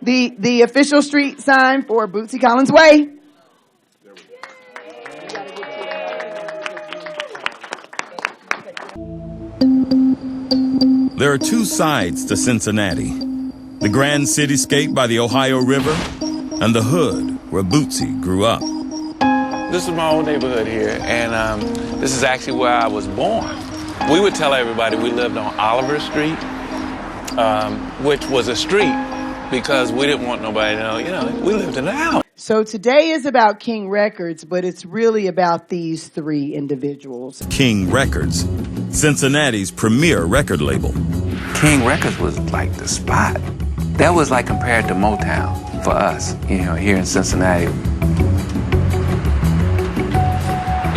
The official street sign for Bootsy Collins Way. There are two sides to Cincinnati: the grand cityscape by the Ohio River and the hood where Bootsy grew up. This is my old neighborhood here, and this is actually where I was born. We would tell everybody we lived on Oliver Street, which was a street because we didn't want nobody to know, we lived in a house. So today is about King Records, but it's really about these three individuals. King Records, Cincinnati's premier record label. King Records was like the spot. That was like compared to Motown for us, here in Cincinnati.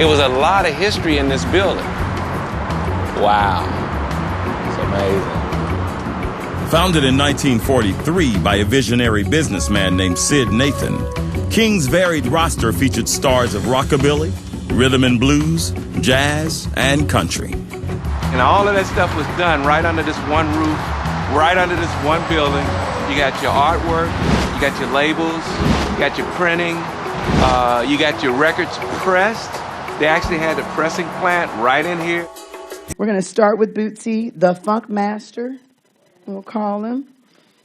It was a lot of history in this building. Wow, it's amazing. Founded in 1943 by a visionary businessman named Sid Nathan, King's varied roster featured stars of rockabilly, rhythm and blues, jazz, and country. And all of that stuff was done right under this one roof, right under this one building. You got your artwork, you got your labels, you got your printing, you got your records pressed. They actually had a pressing plant right in here. We're going to start with Bootsy, the Funk Master, we'll call him.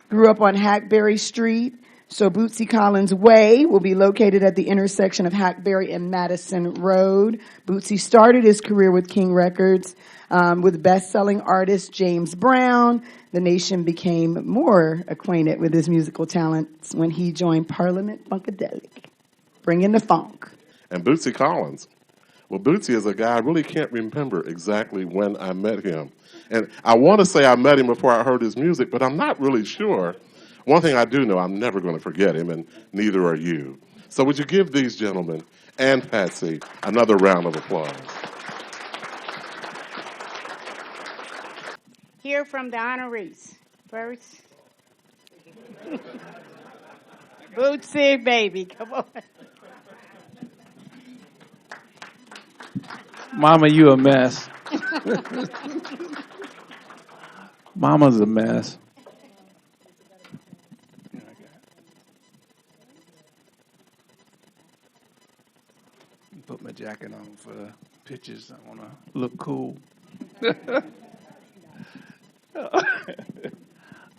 Grew up on Hackberry Street. So Bootsy Collins Way will be located at the intersection of Hackberry and Madison Road. Bootsy started his career with King Records with best-selling artist James Brown. The nation became more acquainted with his musical talents when he joined Parliament Funkadelic, bringing the funk. And Bootsy Collins. Well, Bootsy is a guy I really can't remember exactly when I met him. And I want to say I met him before I heard his music, but I'm not really sure. One thing I do know, I'm never going to forget him, and neither are you. So would you give these gentlemen and Patsy another round of applause? Hear from the honorees. First, Bootsy, baby, come on. Mama, you a mess. Mama's a mess. Put my jacket on for the pictures. I want to look cool.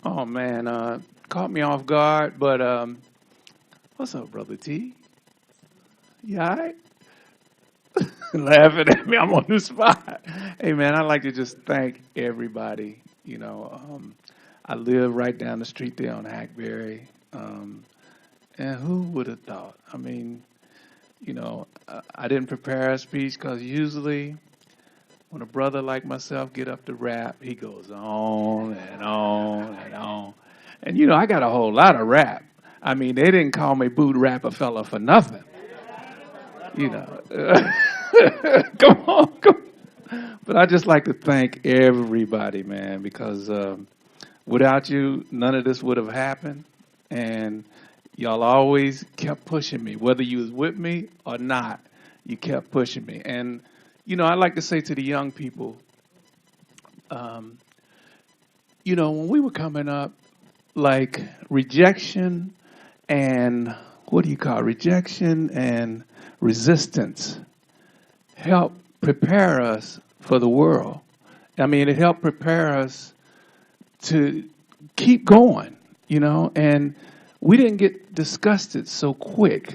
Oh, man. Caught me off guard, but what's up, Brother T? You all right? Laughing at me. I'm on the spot. Hey, man, I'd like to just thank everybody. I live right down the street there on Hackberry. And who would have thought? I mean, I didn't prepare a speech because usually when a brother like myself get up to rap, he goes on and on and on. And, I got a whole lot of rap. I mean, they didn't call me Boot Rapper Fella for nothing. Come on. But I just like to thank everybody, man, because without you, none of this would have happened. And y'all always kept pushing me, whether you was with me or not. You kept pushing me. And, I'd like to say to the young people, when we were coming up, like rejection and rejection and resistance helped prepare us for the world. I mean, it helped prepare us to keep going, and we didn't get disgusted so quick.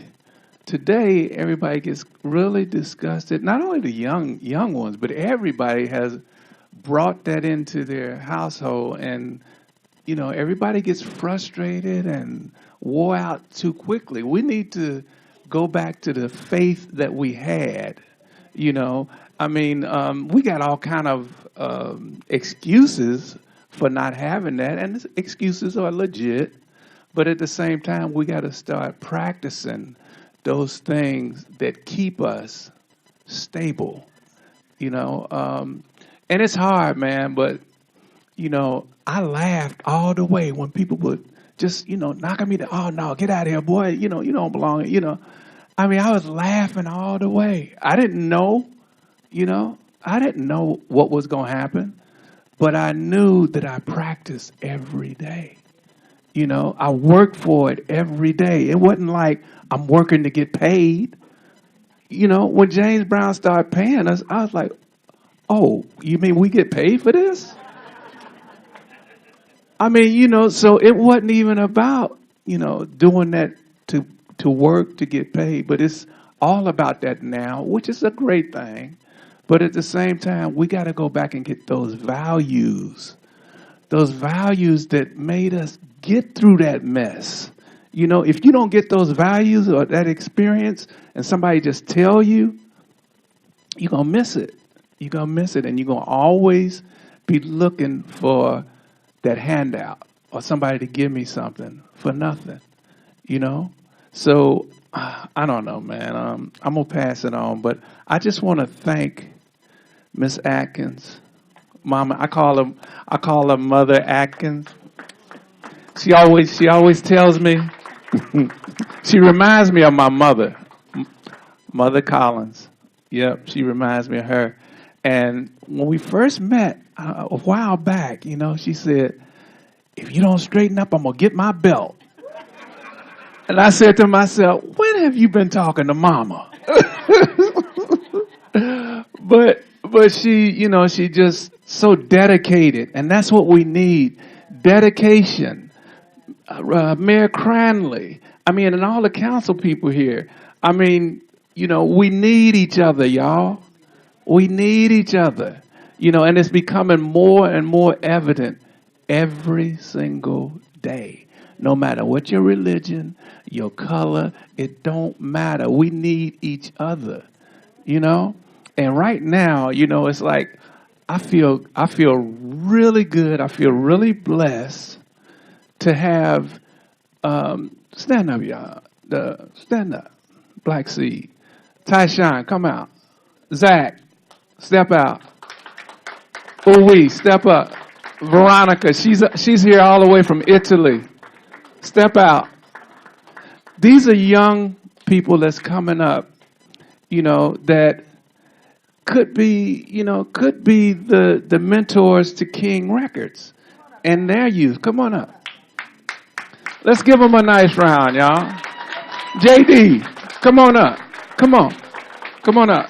Today, everybody gets really disgusted. Not only the young ones, but everybody has brought that into their household, and everybody gets frustrated and wore out too quickly. We need to go back to the faith that we had. We got all kind of excuses for not having that, and the excuses are legit. But at the same time, we got to start practicing those things that keep us stable, And it's hard, man, but, I laughed all the way when people would just, knocking me down. Oh, no, get out of here, boy. You don't belong, I was laughing all the way. I didn't know, I didn't know what was going to happen, but I knew that I practiced every day. You know, I worked for it every day. It wasn't like I'm working to get paid. You know, when James Brown started paying us, I was like, oh, you mean we get paid for this? I mean, you know, so it wasn't even about, you know, doing that to work to get paid, but it's all about that now, which is a great thing. But at the same time, we got to go back and get those values that made us get through that mess. You know, if you don't get those values or that experience and somebody just tell you, you're going to miss it. You're going to miss it, and you're going to always be looking for that handout or somebody to give me something for nothing, you know? So, I don't know, man. I'm going to pass it on, but I just want to thank Miss Atkins. Mama, I call her Mother Atkins. She always tells me, she reminds me of my mother, Mother Collins. Yep, she reminds me of her. And when we first met a while back, you know, she said, if you don't straighten up, I'm going to get my belt. And I said to myself, when have you been talking to Mama? But she, you know, she just so dedicated. And that's what we need, dedication. Mayor Cranley, I mean, and all the council people here. I mean, you know, we need each other, y'all. We need each other. You know, and it's becoming more and more evident every single day. No matter what your religion, your color, it don't matter. We need each other, you know? And right now, you know, it's like I feel really good. I feel really blessed to have stand up, y'all. Stand up. Black Seed. Tyshawn, come out. Zach, step out. Ooh-wee, step up. Veronica, she's here all the way from Italy. Step out. These are young people that's coming up, you know, that could be the mentors to King Records and their youth. Come on up. Let's give them a nice round, y'all. JD, come on up. Come on. Come on up.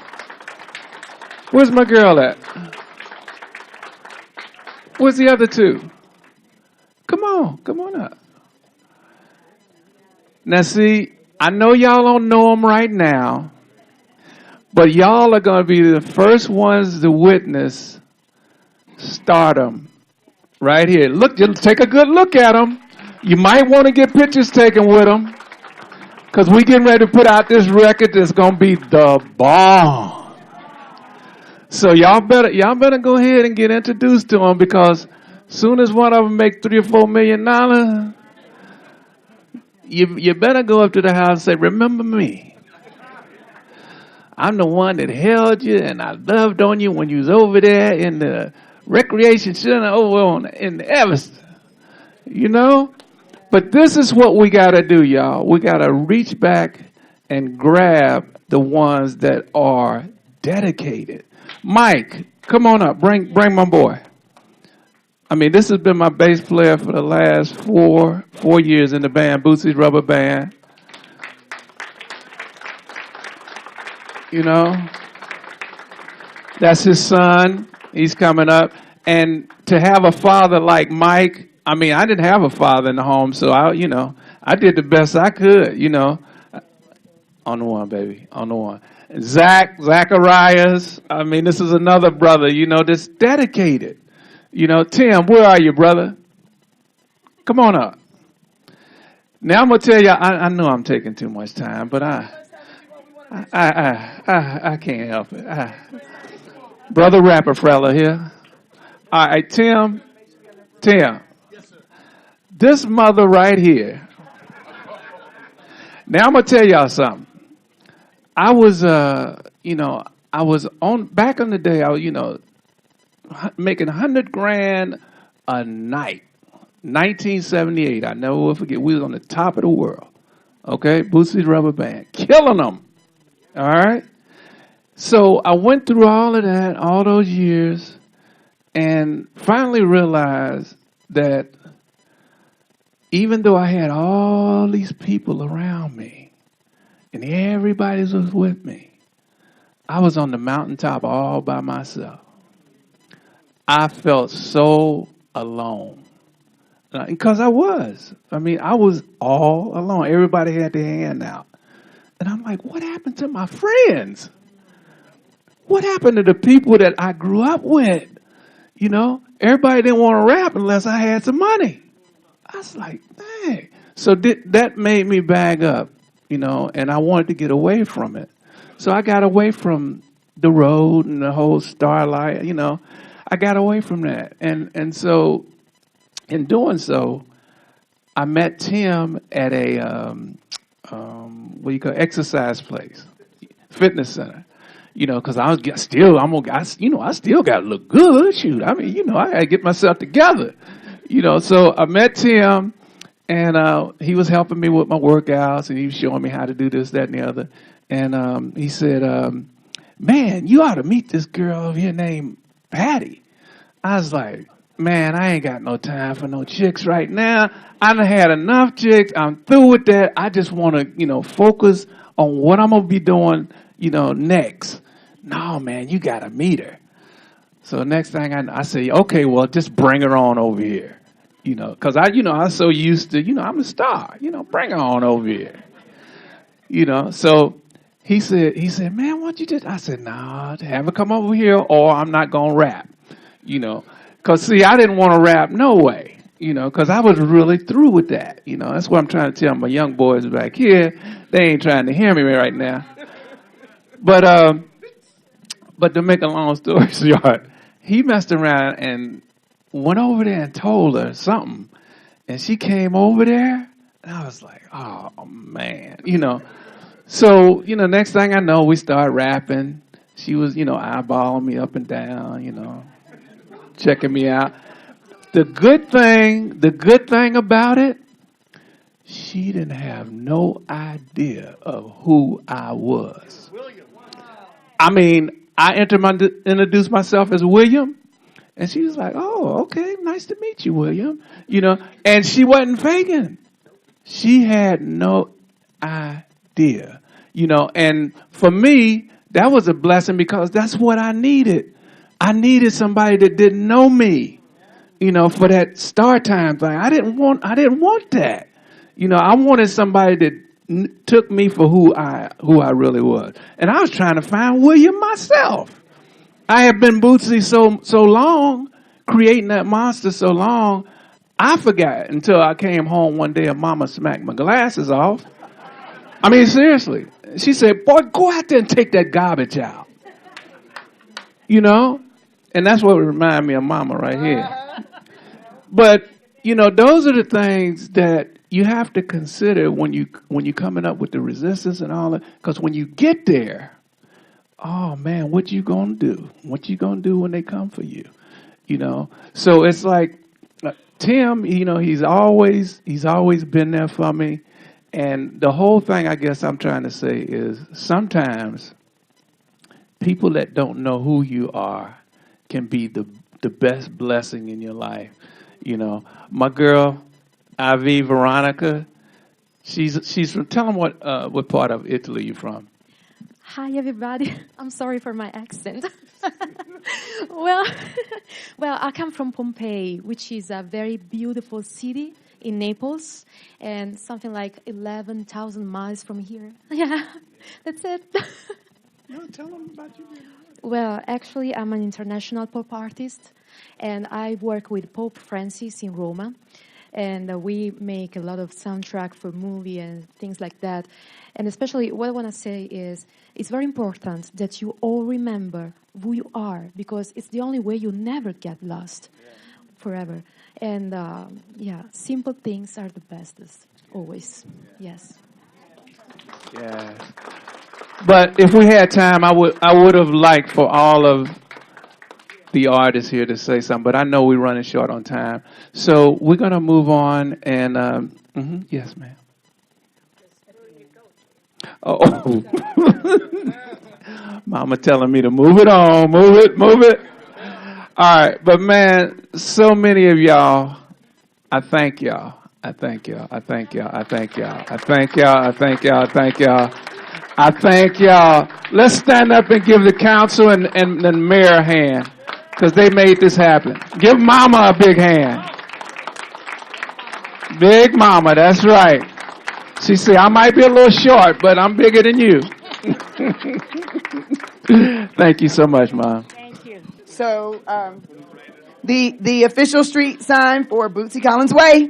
Where's my girl at? Where's the other two? Come on up. Now see, I know y'all don't know them right now, but y'all are going to be the first ones to witness stardom right here. Look, just take a good look at them. You might want to get pictures taken with them because we getting ready to put out this record that's going to be the bomb. So y'all better go ahead and get introduced to them because soon as one of them make $3 or $4 million, you better go up to the house and say, remember me. I'm the one that held you and I loved on you when you was over there in the recreation center over in Evanston. You know? But this is what we got to do, y'all. We got to reach back and grab the ones that are dedicated. Mike, come on up. Bring my boy. I mean, this has been my bass player for the last four years in the band, Bootsy's Rubber Band. You know, that's his son. He's coming up. And to have a father like Mike, I mean, I didn't have a father in the home, so I did the best I could, you know. On the one, baby, on the one. Zacharias, I mean, this is another brother, you know, that's dedicated. You know, Tim, where are you, brother? Come on up. Now I'm gonna tell you, I know I'm taking too much time, but I can't help it. Brother Rapper fella here. All right, Tim. This mother right here. Now I'm gonna tell y'all something. I was on back in the day. I was, making $100,000 a night. 1978. I never will forget. We was on the top of the world. Okay, Bootsy's Rubber Band, killing them. All right. So I went through all of that, all those years, and finally realized that, even though I had all these people around me and everybody was with me, I was on the mountaintop all by myself. I felt so alone. Because I was. I mean, I was all alone. Everybody had their hand out. And I'm like, what happened to my friends? What happened to the people that I grew up with? You know, everybody didn't want to rap unless I had some money. I was like, dang. So that made me bag up, you know, and I wanted to get away from it. So I got away from the road and the whole starlight, you know. I got away from that. And so in doing so, I met Tim at a, exercise place, fitness center. You know, because I still got to look good. Shoot, I mean, you know, I got to get myself together. You know, so I met Tim, and he was helping me with my workouts, and he was showing me how to do this, that, and the other. And he said, man, you ought to meet this girl over here named Patti. I was like, man, I ain't got no time for no chicks right now. I done had enough chicks. I'm through with that. I just want to, you know, focus on what I'm going to be doing, you know, next. No, man, you got to meet her. So next thing I say, okay, well, just bring her on over here. You know, because I was so used to, you know, I'm a star. You know, bring her on over here. You know, so he said, man, why don't you just, I said, nah, have her come over here or I'm not going to rap. You know, because, see, I didn't want to rap no way. You know, because I was really through with that. You know, that's what I'm trying to tell my young boys back here. They ain't trying to hear me right now. But to make a long story short, he messed around and went over there and told her something. And she came over there, and I was like, oh, man, you know. So, you know, next thing I know, we start rapping. She was, you know, eyeballing me up and down, you know, checking me out. The good thing about it, she didn't have no idea of who I was. I mean, I introduced myself as William, and she was like, oh, okay, nice to meet you, William. You know, and she wasn't faking. She had no idea. You know, and for me, that was a blessing because that's what I needed. I needed somebody that didn't know me, you know, for that star time thing. I didn't want that. You know, I wanted somebody that took me for who I really was. And I was trying to find William myself. I had been Bootsy so long, creating that monster so long, I forgot until I came home one day and Mama smacked my glasses off. I mean, seriously. She said, boy, go out there and take that garbage out. You know? And that's what reminded me of Mama right here. But, you know, those are the things that you have to consider when you're coming up with the resistance and all that. Because when you get there, oh, man, what you going to do? What you going to do when they come for you? You know? So it's like Tim, you know, he's always been there for me. And the whole thing I guess I'm trying to say is sometimes people that don't know who you are can be the best blessing in your life. You know, my girl, Ivy Veronica, she's from, tell them what part of Italy you're from. Hi, everybody. I'm sorry for my accent. Well, I come from Pompeii, which is a very beautiful city in Naples, and something like 11,000 miles from here. Yeah, that's it. No, tell them about you. Well, actually, I'm an international pop artist, and I work with Pope Francis in Roma, and we make a lot of soundtrack for movie and things like that. And especially, what I want to say is, it's very important that you all remember who you are, because it's the only way you never get lost forever. And simple things are the bestest, always. Yes. Yeah. But if we had time, I would have liked for all of the artists here to say something. But I know we're running short on time, so we're gonna move on. And yes, ma'am. Oh, Mama telling me to move it on, move it. All right, but man, so many of y'all, I thank y'all. I thank y'all. I thank y'all. I thank y'all. I thank y'all. I thank y'all. I thank y'all. I thank y'all. Let's stand up and give the council and the mayor a hand, because they made this happen. Give Mama a big hand. Big Mama, that's right. She said, I might be a little short, but I'm bigger than you. Thank you so much, Mom. Thank you. So, the official street sign for Bootsy Collins Way.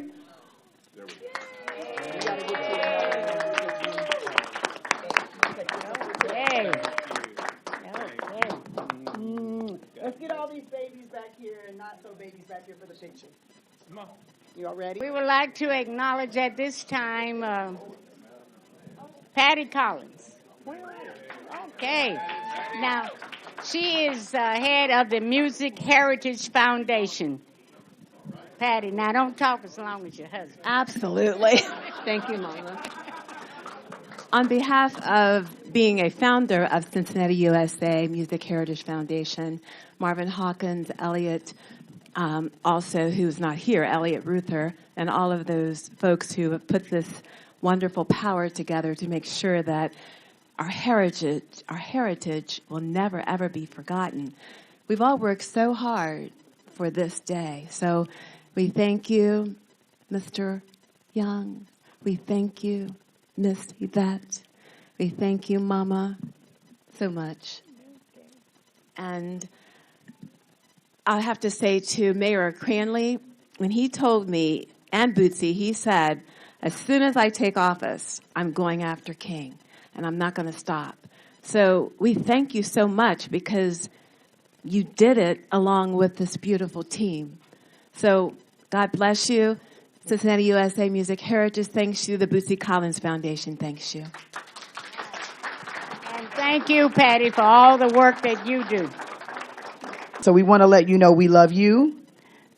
Hey. Okay. Let's get all these babies back here and not so babies back here for the picture. You all ready? We would like to acknowledge at this time Patti Collins. Okay. Now, she is head of the Music Heritage Foundation. Patti, now don't talk as long as your husband. Absolutely. Thank you, Mama. On behalf of being a founder of Cincinnati, USA Music Heritage Foundation, Marvin Hawkins, Elliot, also who's not here, Elliot Ruther, and all of those folks who have put this wonderful power together to make sure that our heritage will never, ever be forgotten. We've all worked so hard for this day. So we thank you, Mr. Young. We thank you, Miss Yvette. We thank you, Mama, so much. And I have to say to Mayor Cranley, when he told me, and Bootsy, he said, as soon as I take office, I'm going after King, and I'm not going to stop. So we thank you so much because you did it along with this beautiful team. So God bless you. Cincinnati USA Music Heritage thanks you. The Bootsy Collins Foundation thanks you. And thank you, Patti, for all the work that you do. So we want to let you know we love you.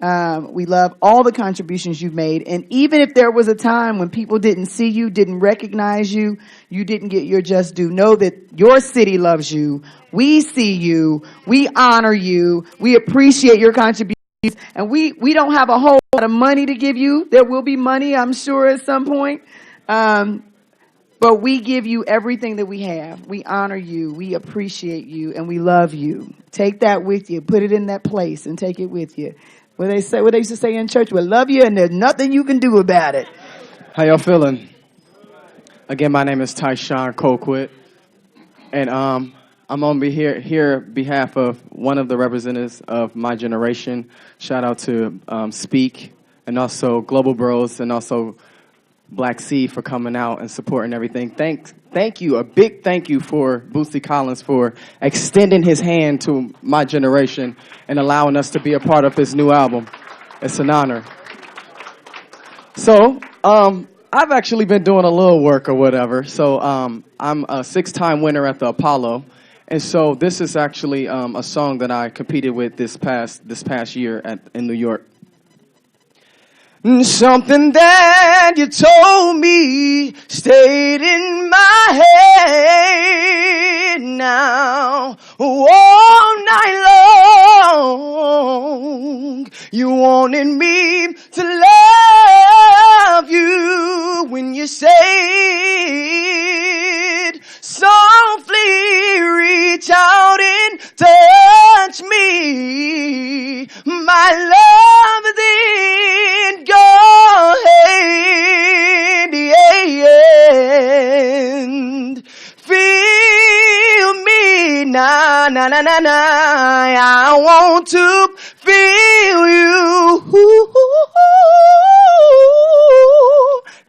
We love all the contributions you've made. And even if there was a time when people didn't see you, didn't recognize you, you didn't get your just due, know that your city loves you. We see you. We honor you. We appreciate your contributions. And we don't have a whole lot of money to give you. There will be money, I'm sure, at some point. But we give you everything that we have. We honor you. We appreciate you. And we love you. Take that with you. Put it in that place and take it with you. What they used to say in church, we love you and there's nothing you can do about it. How y'all feeling? Again, my name is Tyshawn Colquitt. And I'm on behalf of one of the representatives of my generation. Shout out to Speak and also Global Bros and also Black Sea for coming out and supporting everything. Thank you, a big thank you for Bootsy Collins for extending his hand to my generation and allowing us to be a part of his new album. It's an honor. So, I've actually been doing a little work or whatever. So, I'm a 6-time winner at the Apollo. And so this is actually a song that I competed with this past year in New York. Something that you told me stayed in my head now all night long. You wanted me to love you when you said softly reach out and touch me. My love then go hand. Feel me now, na na na na. I want to feel you.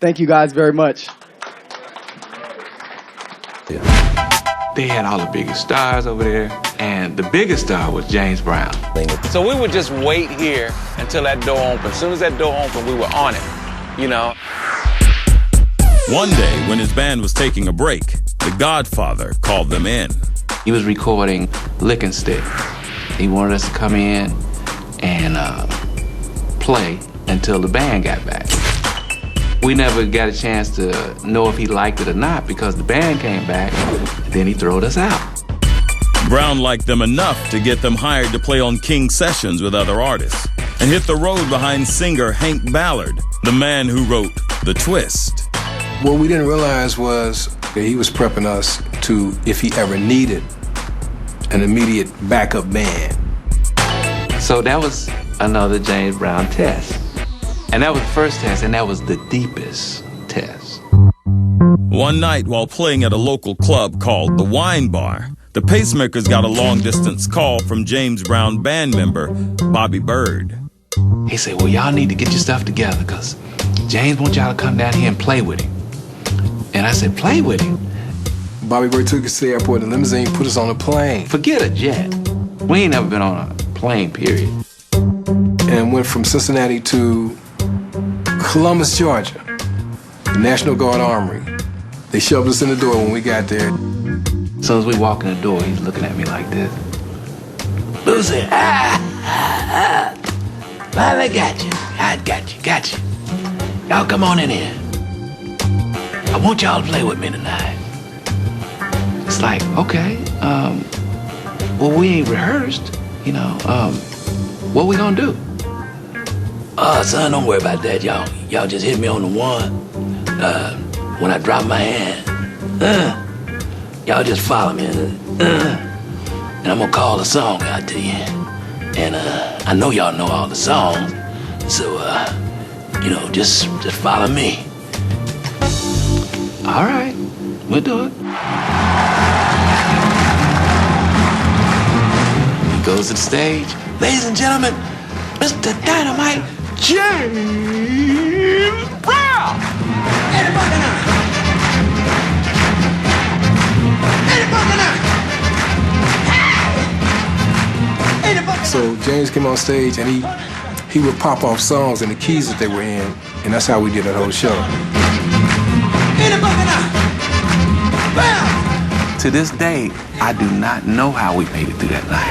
Thank you guys very much. They had all the biggest stars over there, and the biggest star was James Brown. So we would just wait here until that door opened. As soon as that door opened, we were on it, you know. One day, when his band was taking a break, the Godfather called them in. He was recording Lick and Stick. He wanted us to come in and play until the band got back. We never got a chance to know if he liked it or not because the band came back, and then he throwed us out. Brown liked them enough to get them hired to play on King sessions with other artists. and hit the road behind singer Hank Ballard, the man who wrote The Twist. What we didn't realize was that he was prepping us to, if he ever needed an immediate backup band. So that was another James Brown test. And that was the first test, and that was the deepest test. One night while playing at a local club called the Wine Bar, the Pacemakers got a long-distance call from James Brown band member Bobby Byrd. He said, well, y'all need to get your stuff together because James wants y'all to come down here and play with him. And I said, play with him? Bobby Byrd took us to the airport in a limousine, put us on a plane. Forget a jet. We ain't never been on a plane, period. And went from Cincinnati to Columbus, Georgia, the National Guard Armory. They shoved us in the door when we got there. As soon as we walk in the door, he's looking at me like this. Bootsy, finally got you. I got you. Y'all come on in here. I want y'all to play with me tonight. It's like, okay, well, we ain't rehearsed, you know, what we gonna do? Son, don't worry about that, y'all just hit me on the one, when I drop my hand. Y'all just follow me, and I'm gonna call a song out to you. And I know y'all know all the songs, so you know, just follow me. All right, we'll do it. He goes to the stage. Ladies and gentlemen, Mr. Dynamite, James Brown. So James came on stage and he would pop off songs in the keys that they were in, and that's how we did that whole show. To this day, I do not know how we made it through that night.